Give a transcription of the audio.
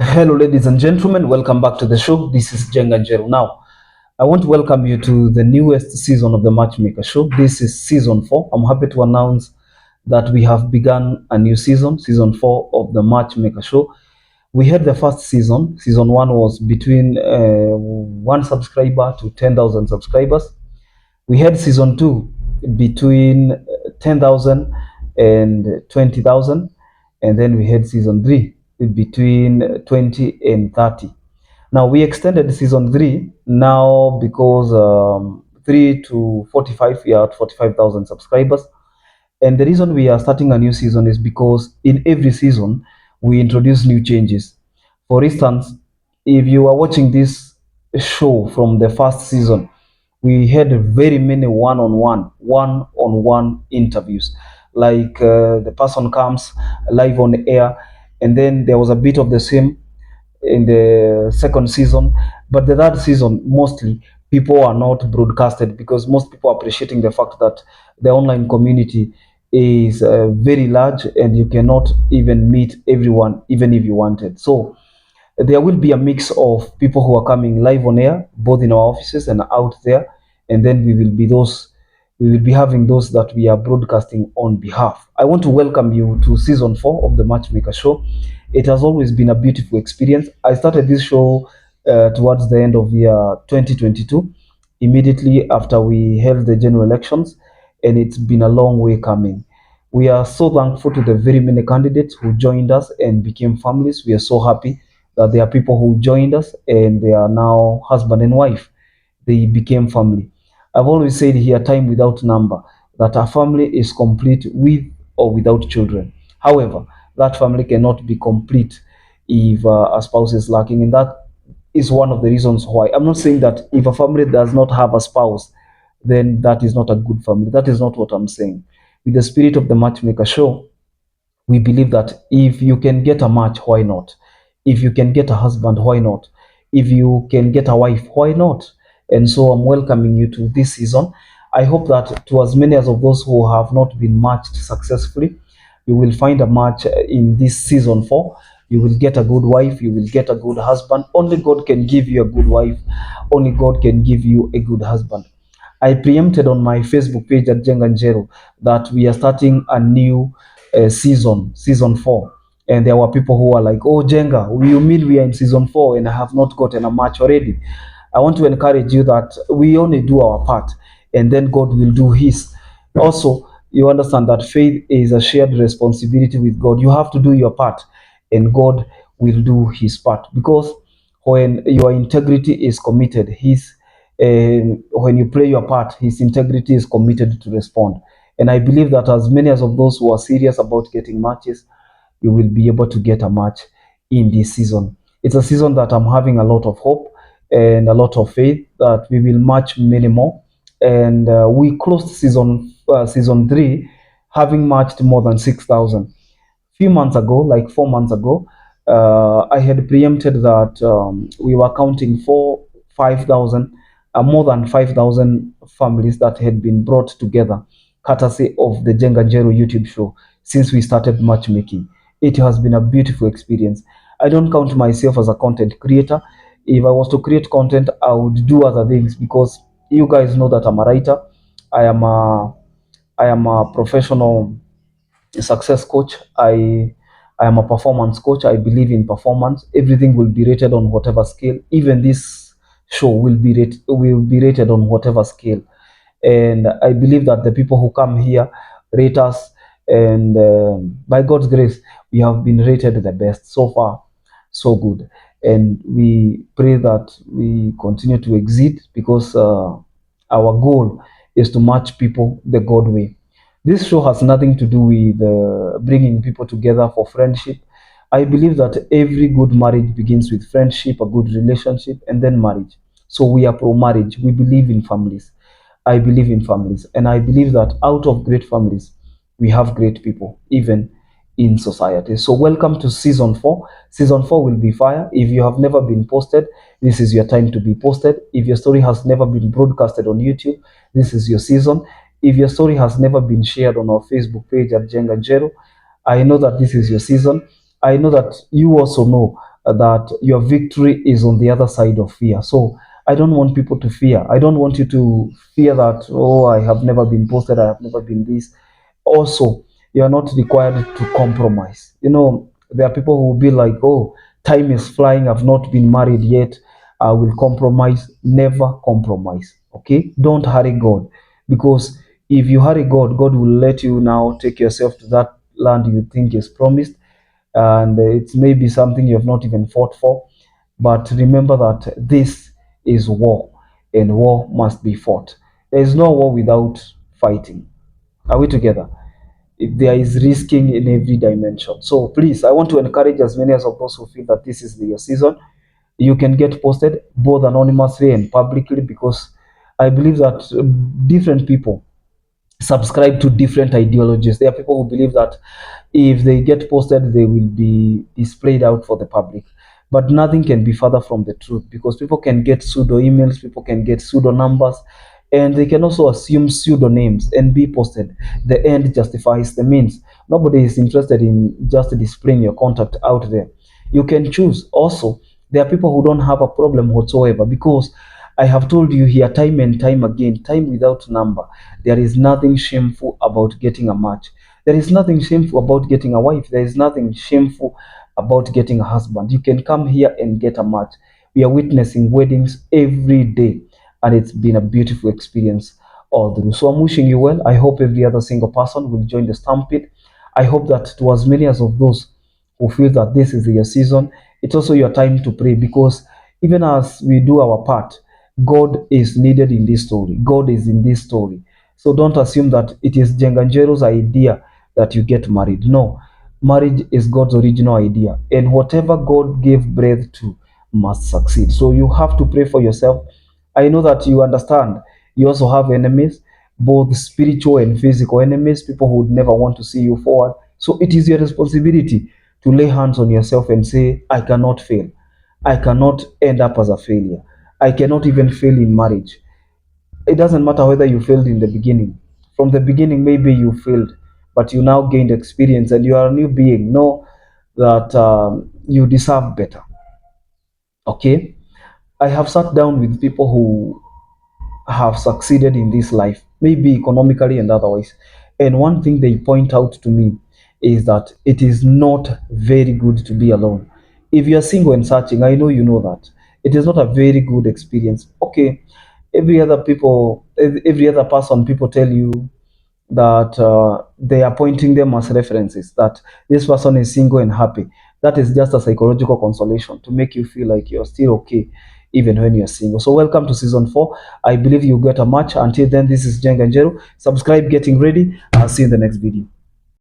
Hello, ladies and gentlemen. Welcome back to the show. This is Jenga Njero. Now, I want to welcome you to the newest season of the Matchmaker Show. This is season 4. I'm happy to announce that we have begun a new season 4 of the Matchmaker Show. We had the first season. Season 1 was between 1 subscriber to 10,000 subscribers. We had season 2 between 10,000 and 20,000, and then we had season 3 between 20 and 30. Now we extended season 3 now because 3 to 45, we are at 45,000 subscribers. And the reason we are starting a new season is because in every season we introduce new changes. For instance, if you are watching this show from the first season, we had very many one-on-one interviews. Like the person comes live on air, and then there was a bit of the same in the second season. But the third season, mostly people are not broadcasted because most people are appreciating the fact that the online community is very large and you cannot even meet everyone even if you wanted. So there will be a mix of people who are coming live on air, both in our offices and out there, and then we will be having those that we are broadcasting on behalf. I want to welcome you to season 4 of the Matchmaker Show. It has always been a beautiful experience. I started this show towards the end of year 2022, immediately after we held the general elections, and it's been a long way coming. We are so thankful to the very many candidates who joined us and became families. We are so happy that there are people who joined us and they are now husband and wife. They became family. I've always said here, time without number, that a family is complete with or without children. However, that family cannot be complete if a spouse is lacking, and that is one of the reasons why. I'm not saying that if a family does not have a spouse, then that is not a good family. That is not what I'm saying. With the spirit of the Matchmaker Show, we believe that if you can get a match, why not? If you can get a husband, why not? If you can get a wife, why not? And so I'm welcoming you to this season. I hope that to as many as of those who have not been matched successfully, you will find a match in this season 4. You will get a good wife, you will get a good husband. Only God can give you a good wife, only God can give you a good husband. I preempted on my Facebook page at Jenganjero that we are starting a new season 4. And there were people who were like, "Oh, Jenga, you mean we are in season 4 and I have not gotten a match already?" I want to encourage you that we only do our part and then God will do His. Also, you understand that faith is a shared responsibility with God. You have to do your part and God will do His part, because when your integrity is committed, when you play your part, His integrity is committed to respond. And I believe that as many as of those who are serious about getting matches, you will be able to get a match in this season. It's a season that I'm having a lot of hope and a lot of faith that we will match many more. And we closed season 3 having matched more than 6,000. Few months ago, like 4 months ago, I had preempted that we were counting for 5,000, more than 5,000 families that had been brought together, courtesy of the Jenga Jero YouTube show. Since we started matchmaking, it has been a beautiful experience. I don't count myself as a content creator. If I was to create content, I would do other things, because you guys know that I'm a writer. I am a I am a professional success coach. I am a performance coach. I believe in performance. Everything will be rated on whatever scale. Even this show will be rated on whatever scale. And I believe that the people who come here rate us, and by God's grace, we have been rated the best so far. So good. And we pray that we continue to exceed, because our goal is to match people the God way. This show has nothing to do with bringing people together for friendship. I believe that every good marriage begins with friendship, a good relationship, and then marriage. So we are pro marriage. We believe in families. I believe in families, and I believe that out of great families, we have great people, even in society. So, welcome to season 4. Season 4 will be fire. If you have never been posted, this is your time to be posted. If your story has never been broadcasted on YouTube, this is your season. If your story has never been shared on our Facebook page at Jenga Jero, I know that this is your season. I know that you also know that your victory is on the other side of fear. So I don't want people to fear. I don't want you to fear that, oh, I have never been posted, I have never been this. Also, you are not required to compromise. There are people who will be like, oh, time is flying, I've not been married yet, I will compromise. Never compromise. Okay? Don't hurry God. Because if you hurry God, God will let you now take yourself to that land you think is promised, and it's maybe something you have not even fought for. But remember that this is war, and war must be fought. There is no war without fighting. Are we together? There is risking in every dimension. So please, I want to encourage as many as of those who feel that this is your season. You can get posted both anonymously and publicly, because I believe that different people subscribe to different ideologies. There are people who believe that if they get posted, they will be displayed out for the public. But nothing can be further from the truth, because people can get pseudo emails, people can get pseudo numbers, and they can also assume pseudonames and be posted. The end justifies the means. Nobody is interested in just displaying your contact out there. You can choose. Also, there are people who don't have a problem whatsoever, because I have told you here time and time again, time without number, there is nothing shameful about getting a match. There is nothing shameful about getting a wife. There is nothing shameful about getting a husband. You can come here and get a match. We are witnessing weddings every day, and it's been a beautiful experience all through. So I'm wishing you well. I hope every other single person will join the Stampede. I hope that to as many as of those who feel that this is your season, it's also your time to pray, because even as we do our part, God is needed in this story. God is in this story. So don't assume that it is Jenganjero's idea that you get married. No, marriage is God's original idea, and whatever God gave breath to must succeed. So you have to pray for yourself. I know that you understand. You also have enemies, both spiritual and physical enemies, people who would never want to see you forward. So it is your responsibility to lay hands on yourself and say, I cannot fail. I cannot end up as a failure. I cannot even fail in marriage. It doesn't matter whether you failed in the beginning. From the beginning, maybe you failed, but you now gained experience and you are a new being. Know that you deserve better. Okay? I have sat down with people who have succeeded in this life, maybe economically and otherwise. And one thing they point out to me is that it is not very good to be alone. If you are single and searching, I know you know that. It is not a very good experience. Okay, every other person, people tell you that they are pointing them as references, that this person is single and happy. That is just a psychological consolation to make you feel like you're still okay even when you're single. So welcome to season 4. I believe you get a match. Until then, this is Jenga Njeru. Subscribe, getting ready. I'll see you in the next video.